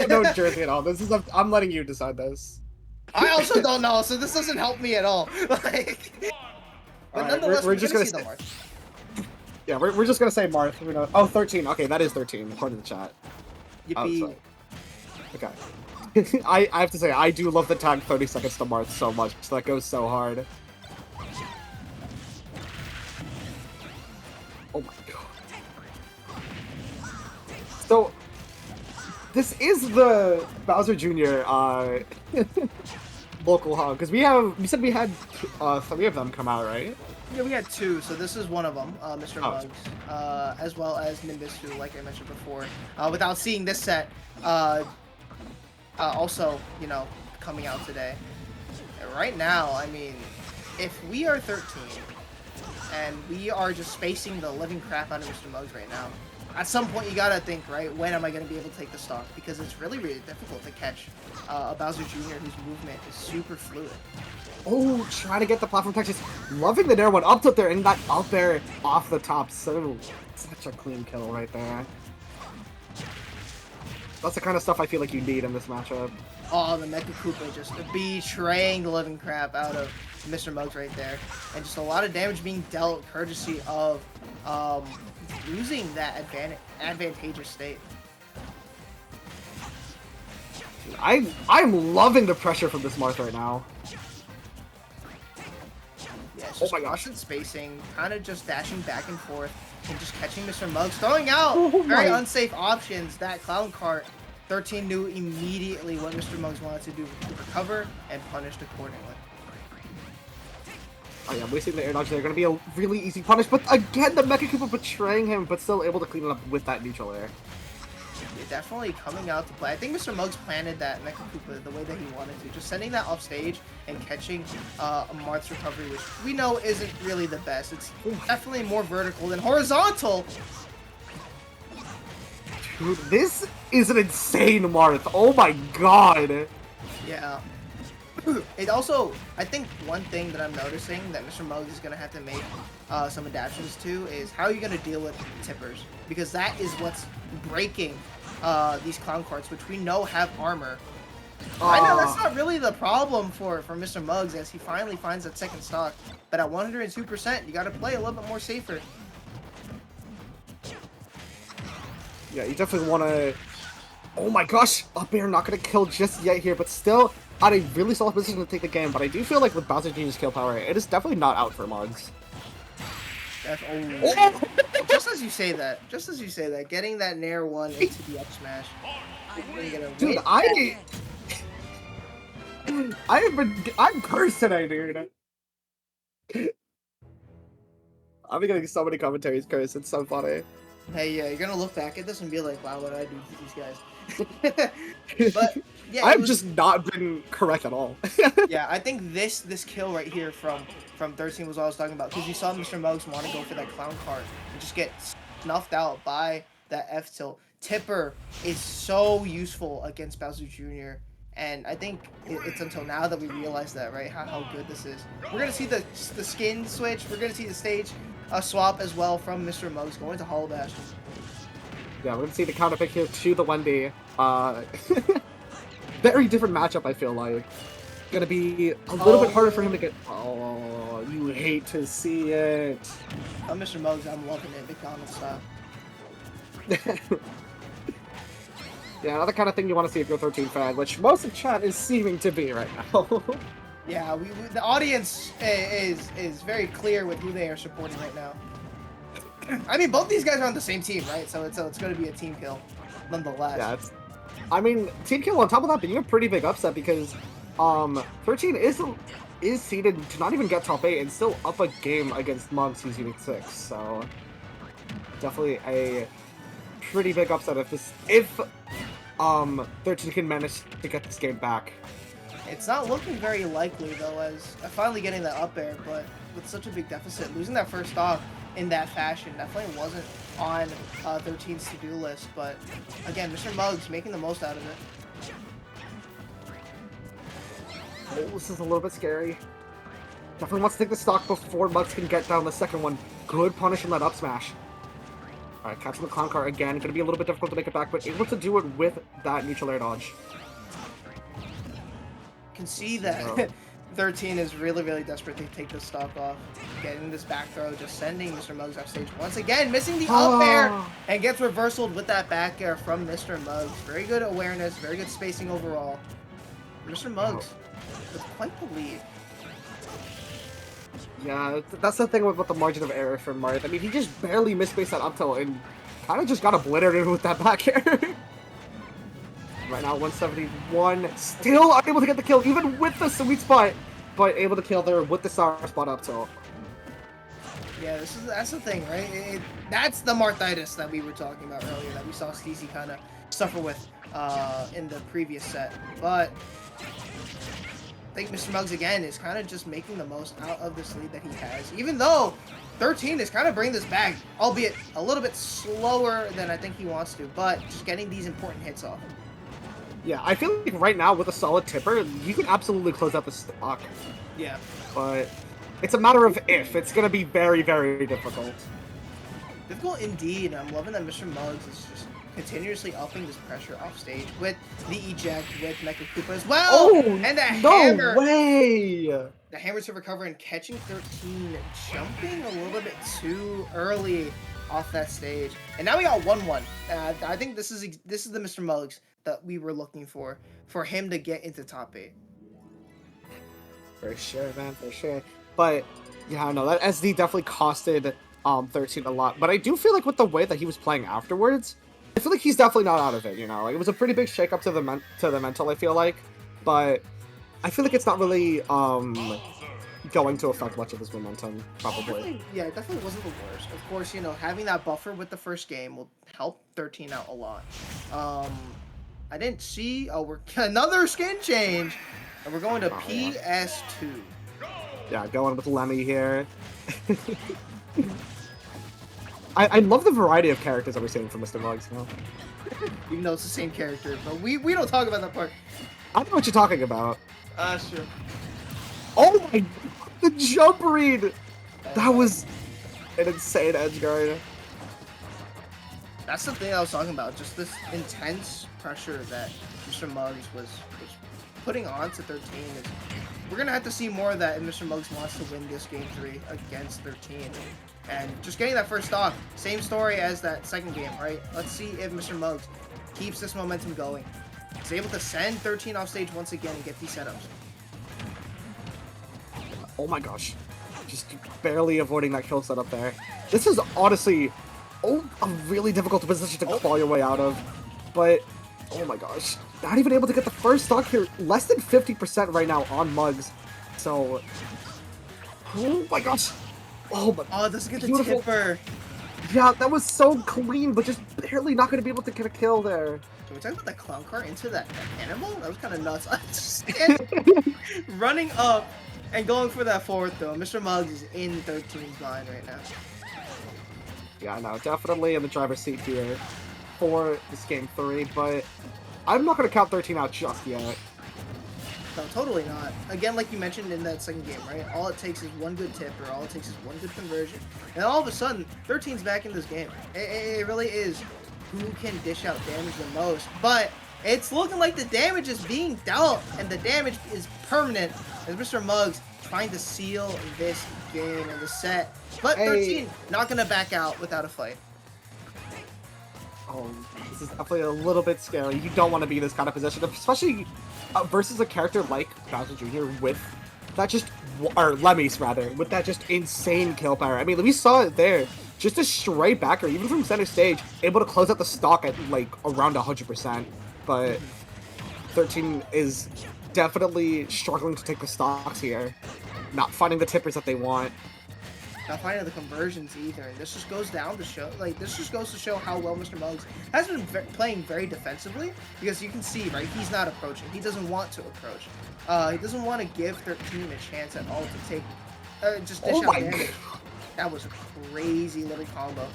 no jersey at all. This is I'm letting you decide this. I also don't know, so this doesn't help me at all. Like, but nonetheless, we're just gonna see the say, Marth. yeah, we're just gonna say Marth. We know. Oh, 13. Okay, that is 13 according to the chat. Yippee. Oh, okay. I have to say, I do love the tag 30 seconds to Marth so much. So that goes so hard. Oh my god. So, this is the Bowser Jr. Local hub, because we said we had 3 of them come out, right? Yeah, we had 2, so this is one of them, Mr. Muggs, as well as Nimbus, who, like I mentioned before, without seeing this set, also, you know, coming out today. And right now, I mean, if we are 13, and we are just spacing the living crap out of Mr. Muggs right now, at some point you gotta think, right, when am I going to be able to take the stock? Because it's really, really difficult to catch a Bowser Jr. whose movement is super fluid. Oh, trying to get the platform touches. Loving the Nair one up to there and that up there off the top. So, such a clean kill right there. That's the kind of stuff I feel like you need in this matchup. Oh, the Mecha Koopa just betraying the living crap out of Mr. Muggs right there. And just a lot of damage being dealt courtesy of losing that advantageous state. I'm loving the pressure from this Marth right now. Yeah, it's just constant spacing, kind of just dashing back and forth, and just catching Mr. Muggs, throwing out very unsafe options. That clown cart, 13 knew immediately what Mr. Muggs wanted to do to recover and punished accordingly. Oh yeah, wasting the air dodge there. Gonna be a really easy punish, but again, the Mecha Koopa betraying him, but still able to clean it up with that neutral air. Yeah, definitely coming out to play. I think Mr. Muggs planted that Mecha Koopa the way that he wanted to. Just sending that off stage and catching Marth's recovery, which we know isn't really the best. It's definitely more vertical than horizontal. Dude, this is an insane Marth. Oh my god. Yeah. It also, I think one thing that I'm noticing that Mr. Muggs is going to have to make some adaptations to is how are you going to deal with tippers? Because that is what's breaking these clown carts, which we know have armor. Right now, that's not really the problem for Mr. Muggs as he finally finds that second stock. But at 102%, you got to play a little bit more safer. Yeah, you definitely want to... Oh my gosh! Up air not going to kill just yet here, but still at a really solid position to take the game. But I do feel like with Bowser Jr.'s kill power, it is definitely not out for Muggs. Just as you say that, getting that Nair 1 into the up smash. Dude, I'm cursed today, dude. I've been getting so many commentaries cursed, it's so funny. Hey, yeah, you're gonna look back at this and be like, wow, what did I do to these guys? But yeah, I've just not been correct at all. Yeah, I think this kill right here from 13 was what I was talking about, because you saw Mr. Muggs want to go for that clown cart and just get snuffed out by that F tilt. Tipper is so useful against Bowser Jr. And I think it's until now that we realize that, right? How good this is. We're gonna see the skin switch. We're gonna see the stage swap as well from Mr. Muggs going to Hollow Bastion. Yeah, we're gonna see the counter pick here to the Wendy. Very different matchup, I feel like. Gonna be a little bit harder for him to get. Oh, you hate to see it. Mr. Muggs, I'm loving it, McDonald's style. Yeah, another kind of thing you want to see if you're a 13 fan, which most of chat is seeming to be right now. Yeah, the audience is very clear with who they are supporting right now. I mean, both these guys are on the same team, right? So it's going to be a team kill, nonetheless. Yeah, I mean, team kill on top of that being a pretty big upset because 13 is seeded to not even get top 8 and still up a game against Muggs who's Unit 6, so definitely a pretty big upset if 13 can manage to get this game back. It's not looking very likely though, as finally getting that up air, but with such a big deficit, losing that first stock in that fashion definitely wasn't on 13's to-do list. But again, Mr. Muggs making the most out of it. Oh, this is a little bit scary. Definitely wants to take the stock before Muggs can get down the second one. Good punish on that up smash. Alright, catching the clown car again. Gonna be a little bit difficult to make it back, but able to do it with that neutral air dodge. You can see that So, 13 is really, really desperate to take this stock off. Getting this back throw, just sending Mr. Muggs off stage once again, missing the up air, and gets reversaled with that back air from Mr. Muggs. Very good awareness, very good spacing overall. Mr. Muggs with quite the lead. yeah, that's the thing with the margin of error for Marth. I mean, he just barely misspaced that up tilt and kind of just got obliterated with that back air. Right now, 171, still unable to get the kill, even with the sweet spot, but able to kill there with the sour spot up tilt. Yeah, that's the thing, right? That's the Marthitis that we were talking about earlier, that we saw Steezy kind of suffer with in the previous set. But I think Mr. Muggs, again, is kind of just making the most out of this lead that he has, even though 13 is kind of bringing this back, albeit a little bit slower than I think he wants to, but just getting these important hits off. Yeah, I feel like right now with a solid tipper, you can absolutely close out the stock. Yeah. But it's a matter of if. It's going to be very, very difficult. Difficult indeed. I'm loving that Mr. Muggs is just continuously upping this pressure off stage with the eject with Mecha Koopa as well. Oh, and the no hammer. way! The hammer to recover and catching 13, jumping a little bit too early off that stage. And now we got 1-1. I think this is the Mr. Muggs that we were looking for him to get into top 8. For sure, man, for sure. But yeah, no, that SD definitely costed 13 a lot. But I do feel like with the way that he was playing afterwards, I feel like he's definitely not out of it, you know? Like, it was a pretty big shakeup to the mental, I feel like. But I feel like it's not really going to affect much of his momentum, probably. Yeah, it definitely wasn't the worst. Of course, you know, having that buffer with the first game will help 13 out a lot. I didn't see... Oh, we're... Another skin change! And we're going to PS2. Yeah, going with Lemmy here. I love the variety of characters that we're seeing from Mr. Muggs now. Even though it's the same character, but we don't talk about that part. I know what you're talking about. Sure. Oh my... The jump read! That was an insane edge guard. That's the thing I was talking about. Just this intense pressure that Mr. Muggs was putting on to 13. We're going to have to see more of that if Mr. Muggs wants to win this game 3 against 13. And just getting that first stock, same story as that second game, right? Let's see if Mr. Muggs keeps this momentum going. He's able to send 13 off stage once again and get these setups. Oh my gosh. Just barely avoiding that kill setup there. This is honestly a really difficult position to claw your way out of. But, oh my gosh. Not even able to get the first stock here. Less than 50% right now on Muggs. So, oh my gosh. Oh, but oh, doesn't get the tipper. Yeah, that was so clean, but just barely not going to be able to get a kill there. Can we talk about that clown car into that animal? That was kind of nuts. Running up and going for that forward throw. Mr. Muggs is in 13's mind right now. Yeah, no, definitely in the driver's seat here for this game 3, but I'm not going to count 13 out just yet. No, totally not. Again, like you mentioned in that second game, right? All it takes is one good tip, or all it takes is one good conversion, and all of a sudden, 13's back in this game. It really is who can dish out damage the most, but it's looking like the damage is being dealt, and the damage is permanent as Mr. Muggs trying to seal this game and the set. But 13 not going to back out without a fight. Oh, this is definitely a little bit scary. You don't want to be in this kind of position, especially versus a character like Bowser Jr. with that just, or Lemmy's rather, with that just insane kill power. I mean, we saw it there. Just a straight backer, even from center stage, able to close out the stock at like around 100%. But 13 is definitely struggling to take the stocks here. Not finding the tippers that they want. Not finding the conversions either. And this just goes down to show, like, this just goes to show how well Mr. Muggs has been playing very defensively, because you can see, right, he's not approaching. He doesn't want to approach. He doesn't want to give 13 a chance at all to take, just dish out damage. That was a crazy little combo.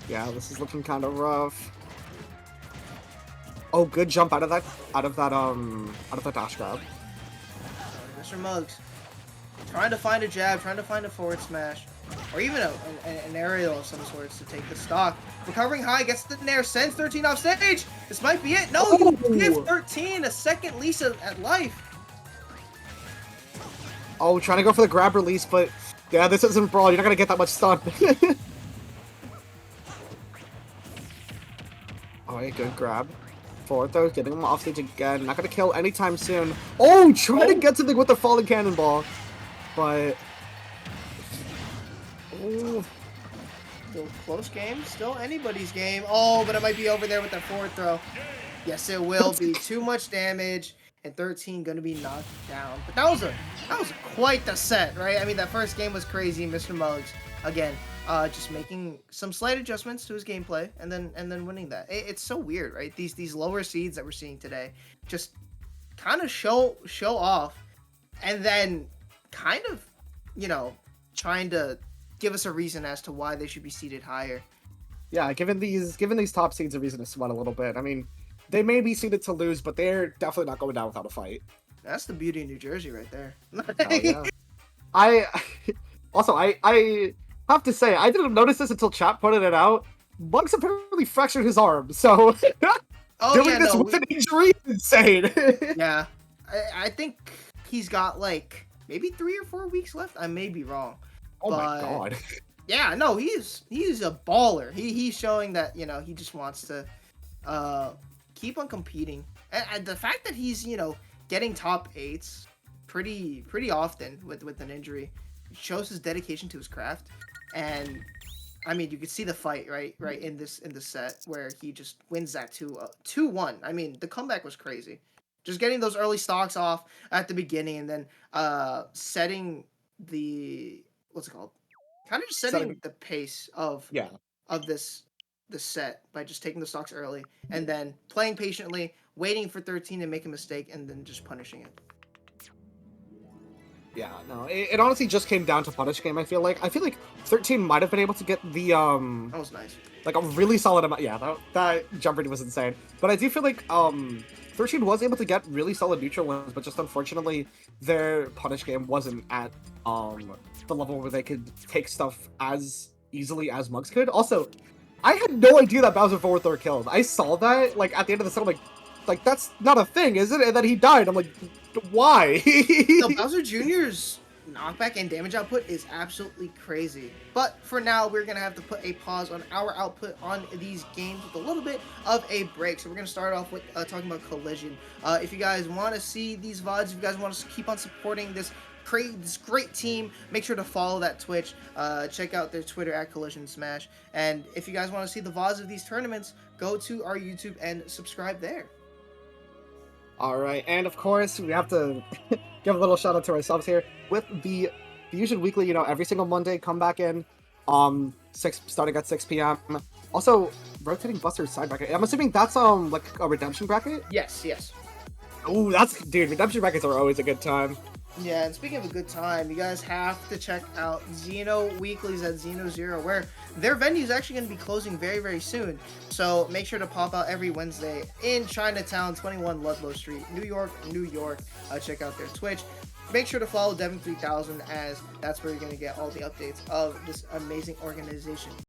Yeah, this is looking kind of rough. Oh, good jump out of that dash grab. Mr. Muggs trying to find a jab, trying to find a forward smash, or even an aerial of some sorts to take the stock. Recovering high, gets the nair, sends 13 off stage. This might be it. No, you give 13 a second lease at life. Oh, trying to go for the grab release, but yeah, this isn't Brawl. You're not gonna get that much stun. Alright, good grab. Forward throw, getting him off stage again. Not gonna kill anytime soon. Oh, trying to get something with the falling cannonball. But... Oh. Still close game. Still anybody's game. Oh, but it might be over there with that forward throw. Yes, it will be. Too much damage. And 13 gonna be knocked down. But that was quite the set, right? I mean, that first game was crazy. Mr. Muggs, again, just making some slight adjustments to his gameplay and then winning that. It's so weird, right? These lower seeds that we're seeing today just kind of show off, and then kind of, you know, trying to give us a reason as to why they should be seated higher. Yeah, giving these top seeds a reason to sweat a little bit. I mean, they may be seeded to lose, but they're definitely not going down without a fight. That's the beauty of New Jersey right there. Hell yeah. I have to say, I didn't notice this until chat pointed it out. Bugs apparently fractured his arm, so doing this with an injury is insane. Yeah, I think he's got like maybe 3 or 4 weeks left. I may be wrong. Oh my god. Yeah, no, he's a baller. He's showing that, you know, he just wants to keep on competing. And the fact that he's, you know, getting top 8s pretty often with an injury shows his dedication to his craft. And I mean, you could see the fight right in this set where he just wins that 2-1. I mean, the comeback was crazy. Just getting those early stocks off at the beginning, and then setting the what's it called? Kind of just setting the pace of this set by just taking the stocks early and then playing patiently, waiting for 13 to make a mistake, and then just punishing it. Yeah, no, it honestly just came down to punish game. I feel like 13 might have been able to get the That was nice. like a really solid amount. Yeah, that jump read was insane. But I do feel like 13 was able to get really solid neutral wins, but just unfortunately their punish game wasn't at the level where they could take stuff as easily as Mugs could. Also, I had no idea that Bowser forward throw killed. I saw that like at the end of the set. I'm like that's not a thing, is it? And then he died. I'm like, why? No, Bowser Jr.'s knockback and damage output is absolutely crazy. But for now, we're going to have to put a pause on our output on these games with a little bit of a break. So we're going to start off with talking about Collision. If you guys want to see these VODs, if you guys want to keep on supporting this great team, make sure to follow that Twitch. Check out their Twitter at Collision Smash. And if you guys want to see the VODs of these tournaments, go to our YouTube and subscribe there. Alright, and of course, we have to give a little shout out to ourselves here with the Fusion Weekly, you know, every single Monday, come back in, starting at 6 p.m. Also, rotating Buster's side bracket. I'm assuming that's, like, a redemption bracket? Yes. Ooh, dude, redemption brackets are always a good time. Yeah, and speaking of a good time, you guys have to check out Xeno Weeklies at Xeno Zero, where their venue is actually going to be closing very, very soon. So make sure to pop out every Wednesday in Chinatown, 21 Ludlow Street, New York, New York. Check out their Twitch. Make sure to follow Devin3000, as that's where you're going to get all the updates of this amazing organization.